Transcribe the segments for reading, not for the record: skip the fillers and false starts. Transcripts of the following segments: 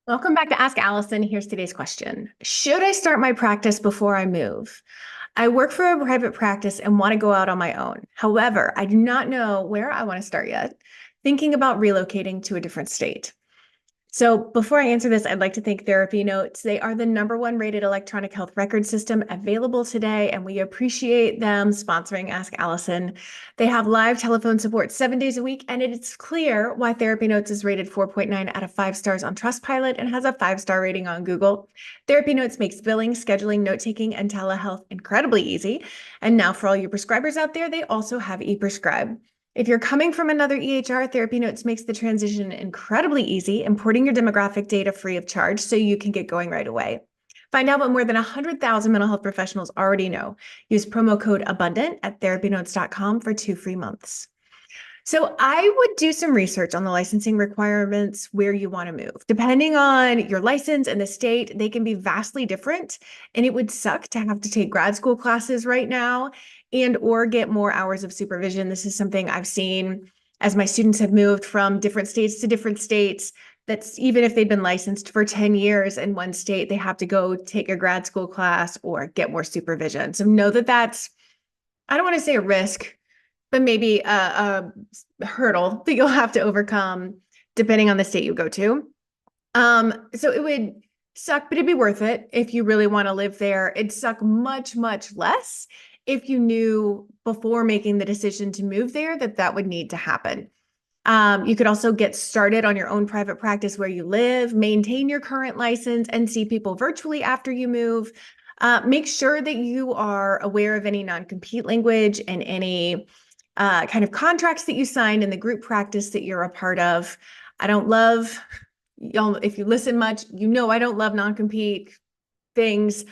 Welcome back to Ask Allison. Here's today's question. Should I start my practice before I move? I work for a private practice and want to go out on my own. However, I do not know where I want to start yet, thinking about relocating to a different state. So before I answer this, I'd like to thank Therapy Notes. They are the #1 rated electronic health record system available today, and we appreciate them sponsoring Ask Allison. They have live telephone support 7 days a week, and it's clear why Therapy Notes is rated 4.9 out of 5 stars on Trustpilot and has a 5-star rating on Google. Therapy Notes makes billing, scheduling, note-taking, and telehealth incredibly easy. And now for all you prescribers out there, they also have ePrescribe. If you're coming from another EHR, Therapy Notes makes the transition incredibly easy, importing your demographic data free of charge so you can get going right away. Find out what more than 100,000 mental health professionals already know. Use promo code ABUNDANT at therapynotes.com for 2 free months. So I would do some research on the licensing requirements where you want to move. Depending on your license and the state, they can be vastly different, and it would suck to have to take grad school classes right now and or get more hours of supervision. This is something I've seen as my students have moved from different states to different states. That's even if they've been licensed for 10 years in one state, they have to go take a grad school class or get more supervision. So know that that's, I don't want to say a risk, but maybe a hurdle that you'll have to overcome depending on the state you go to. So it would suck, but it'd be worth it if you really want to live there. It'd suck much, much less if you knew before making the decision to move there that that would need to happen. You could also get started on your own private practice where you live, maintain your current license, and see people virtually after you move. Make sure that you are aware of any non-compete language and any kind of contracts that you signed in the group practice that you're a part of. I don't love, if you listen much, I don't love non-compete things,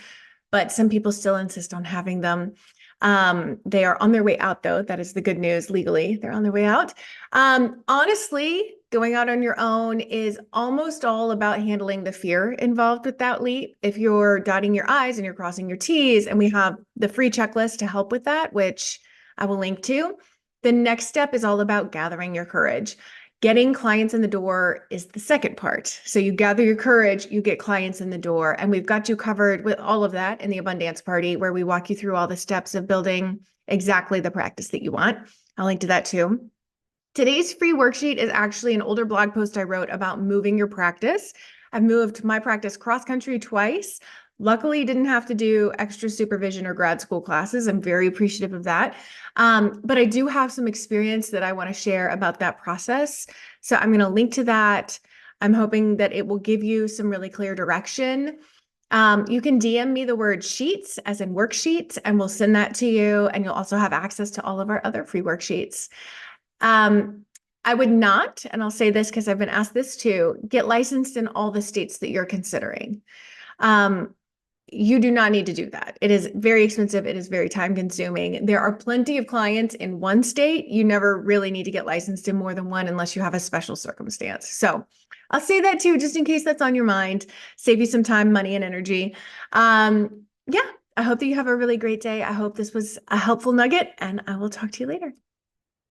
but some people still insist on having them. They are on their way out, though. That is the good news legally. They're on their way out. Honestly, going out on your own is almost all about handling the fear involved with that leap. If you're dotting your I's and you're crossing your T's, and we have the free checklist to help with that, which I will link to. The next step is all about gathering your courage. Getting clients in the door is the second part. So you gather your courage, you get clients in the door, and we've got you covered with all of that in the Abundance Party, where we walk you through all the steps of building exactly the practice that you want. I'll link to that too. Today's free worksheet is actually an older blog post I wrote about moving your practice. I've moved my practice cross-country twice. Luckily, didn't have to do extra supervision or grad school classes. I'm very appreciative of that. But I do have some experience that I want to share about that process. So I'm going to link to that. I'm hoping that it will give you some really clear direction. You can DM me the word sheets, as in worksheets, and we'll send that to you. And you'll also have access to all of our other free worksheets. I would not, and I'll say this because I've been asked this too, get licensed in all the states that you're considering. You do not need to do that. It is very expensive. It is very time consuming. There are plenty of clients in one state. You never really need to get licensed in more than one unless you have a special circumstance. So I'll say that too, just in case that's on your mind, save you some time, money, and energy. Yeah, I hope that you have a really great day. I hope this was a helpful nugget, and I will talk to you later.